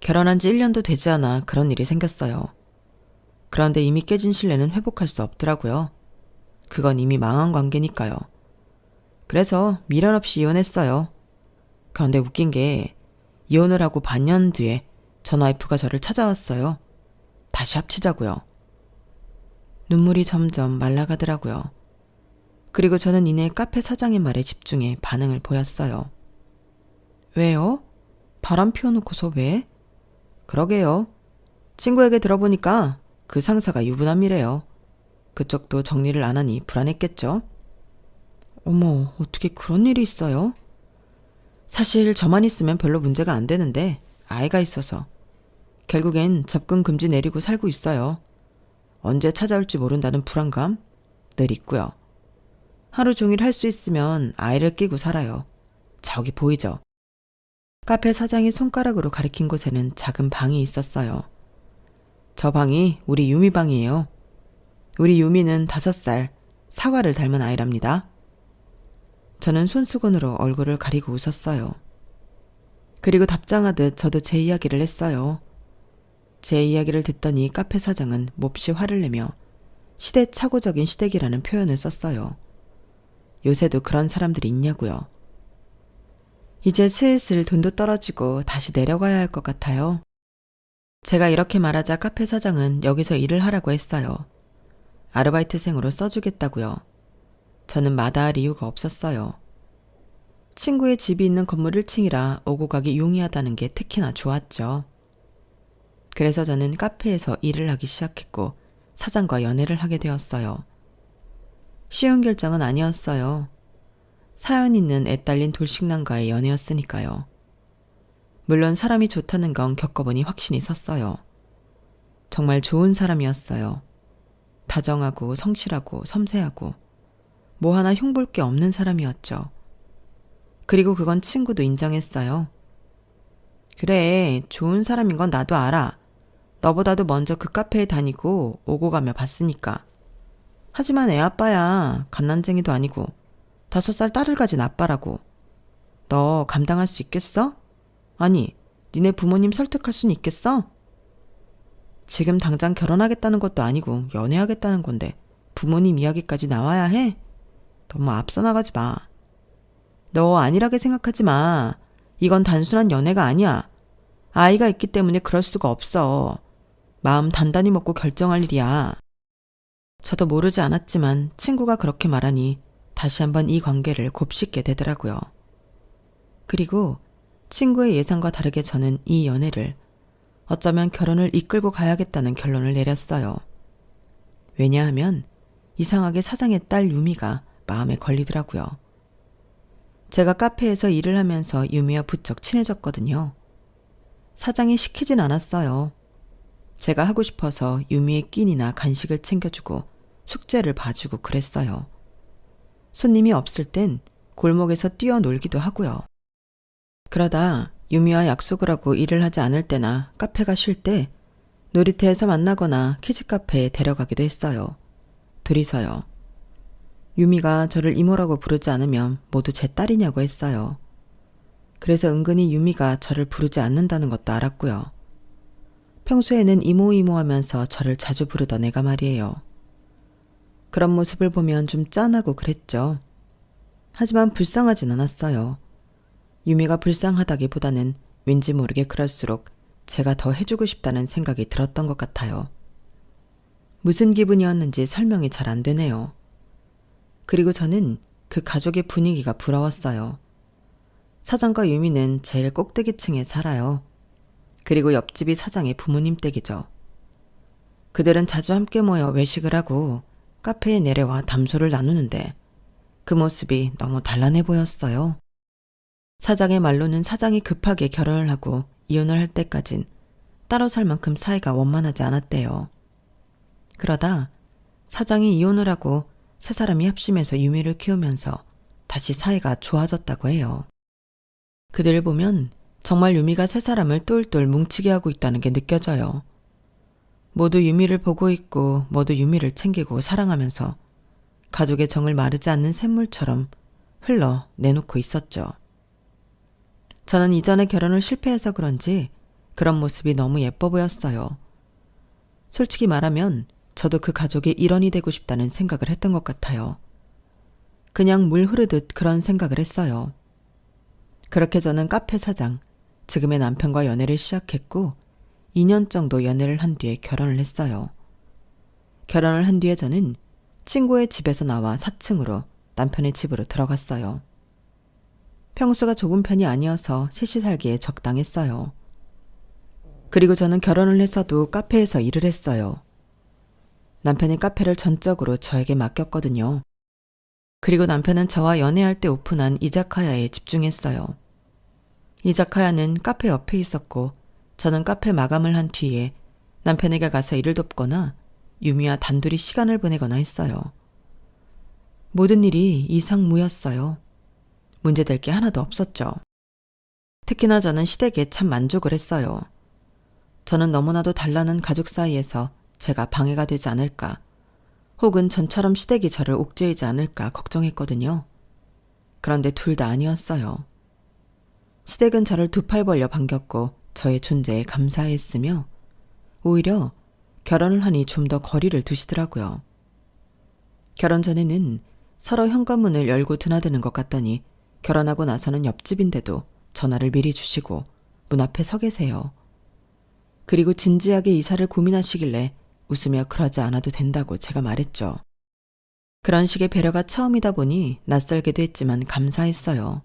결혼한 지 1년도 되지 않아 그런 일이 생겼어요. 그런데 이미 깨진 신뢰는 회복할 수 없더라고요. 그건 이미 망한 관계니까요. 그래서 미련 없이 이혼했어요. 그런데 웃긴 게 이혼을 하고 반년 뒤에 전 와이프가 저를 찾아왔어요. 다시 합치자고요. 눈물이 점점 말라가더라고요. 그리고 저는 이내 카페 사장의 말에 집중해 반응을 보였어요. 왜요? 바람 피워놓고서 왜? 그러게요. 친구에게 들어보니까 그 상사가 유부남이래요. 그쪽도 정리를 안 하니 불안했겠죠? 어머, 어떻게 그런 일이 있어요? 사실 저만 있으면 별로 문제가 안 되는데 아이가 있어서 결국엔 접근 금지 내리고 살고 있어요. 언제 찾아올지 모른다는 불안감 늘 있고요. 하루 종일 할 수 있으면 아이를 끼고 살아요. 저기 보이죠? 카페 사장이 손가락으로 가리킨 곳에는 작은 방이 있었어요. 저 방이 우리 유미 방이에요. 우리 유미는 5살, 사과를 닮은 아이랍니다. 저는 손수건으로 얼굴을 가리고 웃었어요. 그리고 답장하듯 저도 제 이야기를 했어요. 제 이야기를 듣더니 카페 사장은 몹시 화를 내며 시대착오적인 시댁이라는 표현을 썼어요. 요새도 그런 사람들이 있냐고요. 이제 슬슬 돈도 떨어지고 다시 내려가야 할 것 같아요. 제가 이렇게 말하자 카페 사장은 여기서 일을 하라고 했어요. 아르바이트생으로 써주겠다고요. 저는 마다할 이유가 없었어요. 친구의 집이 있는 건물 1층이라 오고 가기 용이하다는 게 특히나 좋았죠. 그래서 저는 카페에서 일을 하기 시작했고 사장과 연애를 하게 되었어요. 쉬운 결정은 아니었어요. 사연 있는 애딸린 돌싱남과의 연애였으니까요. 물론 사람이 좋다는 건 겪어보니 확신이 섰어요. 정말 좋은 사람이었어요. 다정하고 성실하고 섬세하고 뭐 하나 흉볼 게 없는 사람이었죠. 그리고 그건 친구도 인정했어요. 그래, 좋은 사람인 건 나도 알아. 너보다도 먼저 그 카페에 다니고 오고 가며 봤으니까. 하지만 애 아빠야. 갓난쟁이도 아니고 5살 딸을 가진 아빠라고. 너 감당할 수 있겠어? 아니, 니네 부모님 설득할 순 있겠어? 지금 당장 결혼하겠다는 것도 아니고 연애하겠다는 건데 부모님 이야기까지 나와야 해? 너무 앞서 나가지 마. 너 안일하게 생각하지 마. 이건 단순한 연애가 아니야. 아이가 있기 때문에 그럴 수가 없어. 마음 단단히 먹고 결정할 일이야. 저도 모르지 않았지만 친구가 그렇게 말하니 다시 한번 이 관계를 곱씹게 되더라고요. 그리고 친구의 예상과 다르게 저는 이 연애를 어쩌면 결혼을 이끌고 가야겠다는 결론을 내렸어요. 왜냐하면 이상하게 사장의 딸 유미가 마음에 걸리더라고요. 제가 카페에서 일을 하면서 유미와 부쩍 친해졌거든요. 사장이 시키진 않았어요. 제가 하고 싶어서 유미의 끼니나 간식을 챙겨주고 숙제를 봐주고 그랬어요. 손님이 없을 땐 골목에서 뛰어놀기도 하고요. 그러다 유미와 약속을 하고 일을 하지 않을 때나 카페가 쉴 때 놀이터에서 만나거나 키즈카페에 데려가기도 했어요. 둘이서요. 유미가 저를 이모라고 부르지 않으면 모두 제 딸이냐고 했어요. 그래서 은근히 유미가 저를 부르지 않는다는 것도 알았고요. 평소에는 이모 하면서 저를 자주 부르던 애가 말이에요. 그런 모습을 보면 좀 짠하고 그랬죠. 하지만 불쌍하진 않았어요. 유미가 불쌍하다기보다는 왠지 모르게 그럴수록 제가 더 해주고 싶다는 생각이 들었던 것 같아요. 무슨 기분이었는지 설명이 잘 안 되네요. 그리고 저는 그 가족의 분위기가 부러웠어요. 사장과 유미는 제일 꼭대기층에 살아요. 그리고 옆집이 사장의 부모님 댁이죠. 그들은 자주 함께 모여 외식을 하고 카페에 내려와 담소를 나누는데 그 모습이 너무 단란해 보였어요. 사장의 말로는 사장이 급하게 결혼을 하고 이혼을 할 때까진 따로 살 만큼 사이가 원만하지 않았대요. 그러다 사장이 이혼을 하고 세 사람이 합심해서 유미를 키우면서 다시 사이가 좋아졌다고 해요. 그들을 보면 정말 유미가 세 사람을 똘똘 뭉치게 하고 있다는 게 느껴져요. 모두 유미를 보고 있고 모두 유미를 챙기고 사랑하면서 가족의 정을 마르지 않는 샘물처럼 흘러 내놓고 있었죠. 저는 이전에 결혼을 실패해서 그런지 그런 모습이 너무 예뻐 보였어요. 솔직히 말하면 저도 그 가족의 일원이 되고 싶다는 생각을 했던 것 같아요. 그냥 물 흐르듯 그런 생각을 했어요. 그렇게 저는 카페 사장, 지금의 남편과 연애를 시작했고 2년 정도 연애를 한 뒤에 결혼을 했어요. 결혼을 한 뒤에 저는 친구의 집에서 나와 4층으로 남편의 집으로 들어갔어요. 평수가 좁은 편이 아니어서 셋이 살기에 적당했어요. 그리고 저는 결혼을 해서도 카페에서 일을 했어요. 남편이 카페를 전적으로 저에게 맡겼거든요. 그리고 남편은 저와 연애할 때 오픈한 이자카야에 집중했어요. 이자카야는 카페 옆에 있었고 저는 카페 마감을 한 뒤에 남편에게 가서 일을 돕거나 유미와 단둘이 시간을 보내거나 했어요. 모든 일이 이상무였어요. 문제될 게 하나도 없었죠. 특히나 저는 시댁에 참 만족을 했어요. 저는 너무나도 달라는 가족 사이에서 제가 방해가 되지 않을까, 혹은 전처럼 시댁이 저를 옥죄이지 않을까 걱정했거든요. 그런데 둘 다 아니었어요. 시댁은 저를 두 팔 벌려 반겼고 저의 존재에 감사했으며 오히려 결혼을 하니 좀 더 거리를 두시더라고요. 결혼 전에는 서로 현관문을 열고 드나드는 것 같더니 결혼하고 나서는 옆집인데도 전화를 미리 주시고 문 앞에 서 계세요. 그리고 진지하게 이사를 고민하시길래 웃으며 그러지 않아도 된다고 제가 말했죠. 그런 식의 배려가 처음이다 보니 낯설기도 했지만 감사했어요.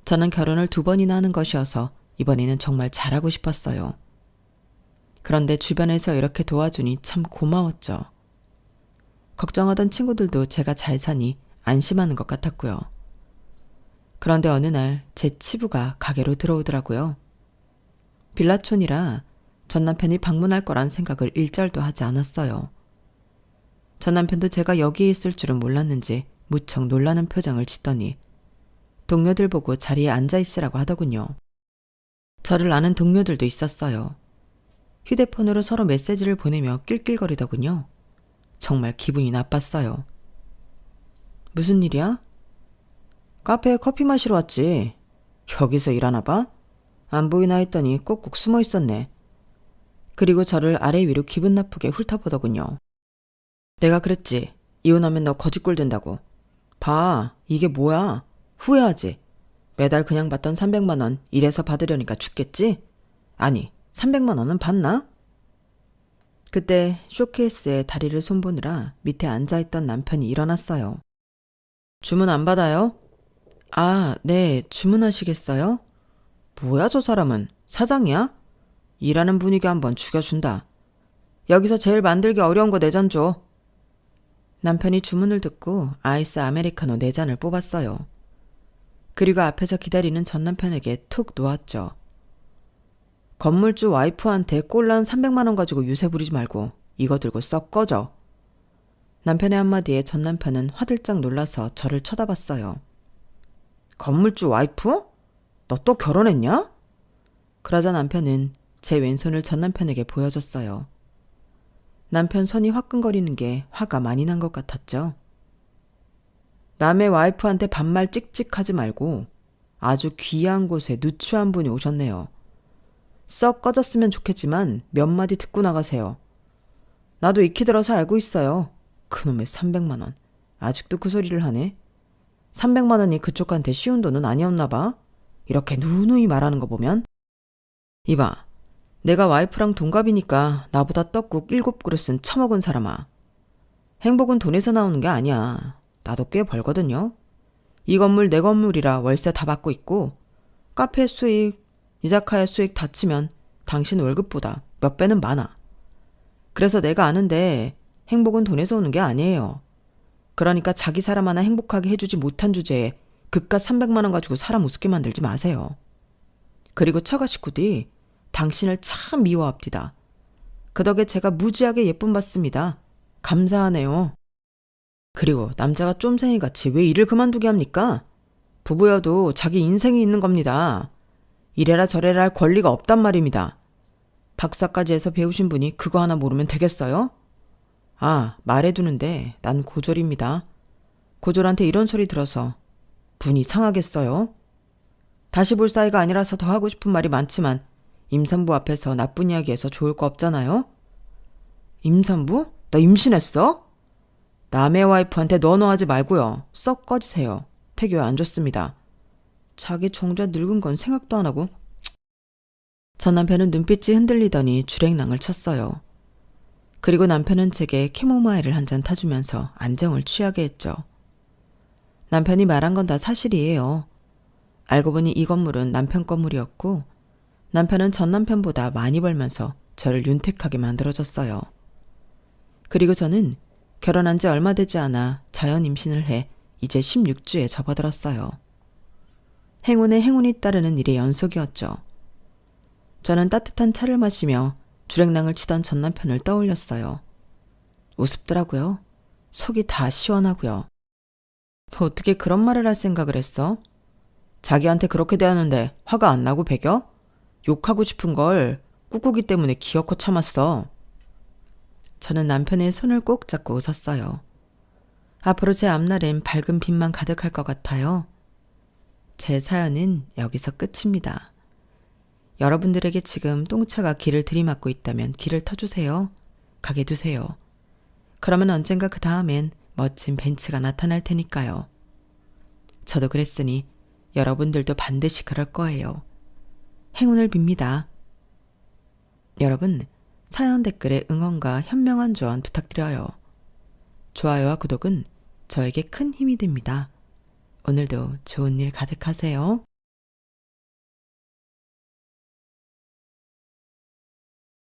저는 결혼을 2번이나 하는 것이어서 이번에는 정말 잘하고 싶었어요. 그런데 주변에서 이렇게 도와주니 참 고마웠죠. 걱정하던 친구들도 제가 잘 사니 안심하는 것 같았고요. 그런데 어느 날 제 치부가 가게로 들어오더라고요. 빌라촌이라 전 남편이 방문할 거란 생각을 일절도 하지 않았어요. 전 남편도 제가 여기에 있을 줄은 몰랐는지 무척 놀라는 표정을 짓더니 동료들 보고 자리에 앉아 있으라고 하더군요. 저를 아는 동료들도 있었어요. 휴대폰으로 서로 메시지를 보내며 낄낄거리더군요. 정말 기분이 나빴어요. 무슨 일이야? 카페에 커피 마시러 왔지. 여기서 일하나 봐? 안 보이나 했더니 꼭꼭 숨어 있었네. 그리고 저를 아래 위로 기분 나쁘게 훑어보더군요. 내가 그랬지. 이혼하면 너 거지꼴 된다고. 봐, 이게 뭐야? 후회하지. 매달 그냥 받던 300만 원 일해서 받으려니까 죽겠지? 아니, 300만 원은 받나? 그때 쇼케이스에 다리를 손보느라 밑에 앉아있던 남편이 일어났어요. 주문 안 받아요? 아, 네, 주문하시겠어요? 뭐야 저 사람은? 사장이야? 일하는 분위기 한번 죽여준다. 여기서 제일 만들기 어려운 거 4잔 줘. 남편이 주문을 듣고 아이스 아메리카노 4잔을 뽑았어요. 그리고 앞에서 기다리는 전 남편에게 툭 놓았죠. 건물주 와이프한테 꼴난 300만 원 가지고 유세 부리지 말고 이거 들고 썩 꺼져. 남편의 한마디에 전 남편은 화들짝 놀라서 저를 쳐다봤어요. 건물주 와이프? 너 또 결혼했냐? 그러자 남편은 제 왼손을 전 남편에게 보여줬어요. 남편 손이 화끈거리는 게 화가 많이 난 것 같았죠. 남의 와이프한테 반말 찍찍하지 말고 아주 귀한 곳에 누추한 분이 오셨네요. 썩 꺼졌으면 좋겠지만 몇 마디 듣고 나가세요. 나도 익히 들어서 알고 있어요. 그놈의 300만 원. 아직도 그 소리를 하네. 300만 원이 그쪽한테 쉬운 돈은 아니었나 봐. 이렇게 누누이 말하는 거 보면. 이봐, 내가 와이프랑 동갑이니까 나보다 떡국 7그릇은 처먹은 사람아. 행복은 돈에서 나오는 게 아니야. 나도 꽤 벌거든요. 이 건물 내 건물이라 월세 다 받고 있고 카페 수익, 이자카야 수익 다 치면 당신 월급보다 몇 배는 많아. 그래서 내가 아는데 행복은 돈에서 오는 게 아니에요. 그러니까 자기 사람 하나 행복하게 해주지 못한 주제에 그깟 300만 원 가지고 사람 우습게 만들지 마세요. 그리고 처가 식구들이 당신을 참 미워합디다. 그 덕에 제가 무지하게 예쁨 받습니다. 감사하네요. 그리고 남자가 쫌생이같이 왜 일을 그만두게 합니까? 부부여도 자기 인생이 있는 겁니다. 이래라 저래라 할 권리가 없단 말입니다. 박사까지 해서 배우신 분이 그거 하나 모르면 되겠어요? 아, 말해두는데 난 고졸입니다. 고졸한테 이런 소리 들어서 분이 상하겠어요? 다시 볼 사이가 아니라서 더 하고 싶은 말이 많지만 임산부 앞에서 나쁜 이야기해서 좋을 거 없잖아요? 임산부? 나 임신했어? 남의 와이프한테 너너 하지 말고요. 썩 꺼지세요. 태교에 안 좋습니다. 자기 정자 늙은 건 생각도 안 하고. 전 남편은 눈빛이 흔들리더니 주랭랑을 쳤어요. 그리고 남편은 제게 캐모마일을 한 잔 타주면서 안정을 취하게 했죠. 남편이 말한 건 다 사실이에요. 알고 보니 이 건물은 남편 건물이었고 남편은 전 남편보다 많이 벌면서 저를 윤택하게 만들어줬어요. 그리고 저는 결혼한 지 얼마 되지 않아 자연 임신을 해 이제 16주에 접어들었어요. 행운에 행운이 따르는 일의 연속이었죠. 저는 따뜻한 차를 마시며 주랭랑을 치던 전 남편을 떠올렸어요. 우습더라고요. 속이 다 시원하고요. 어떻게 그런 말을 할 생각을 했어? 자기한테 그렇게 대하는데 화가 안 나고 배겨? 욕하고 싶은 걸 꾹꾹이 때문에 기어코 참았어. 저는 남편의 손을 꼭 잡고 웃었어요. 앞으로 제 앞날엔 밝은 빛만 가득할 것 같아요. 제 사연은 여기서 끝입니다. 여러분들에게 지금 똥차가 길을 들이막고 있다면 길을 터주세요. 가게 두세요. 그러면 언젠가 그 다음엔 멋진 벤츠가 나타날 테니까요. 저도 그랬으니 여러분들도 반드시 그럴 거예요. 행운을 빕니다. 여러분, 사연 댓글에 응원과 현명한 조언 부탁드려요. 좋아요와 구독은 저에게 큰 힘이 됩니다. 오늘도 좋은 일 가득하세요.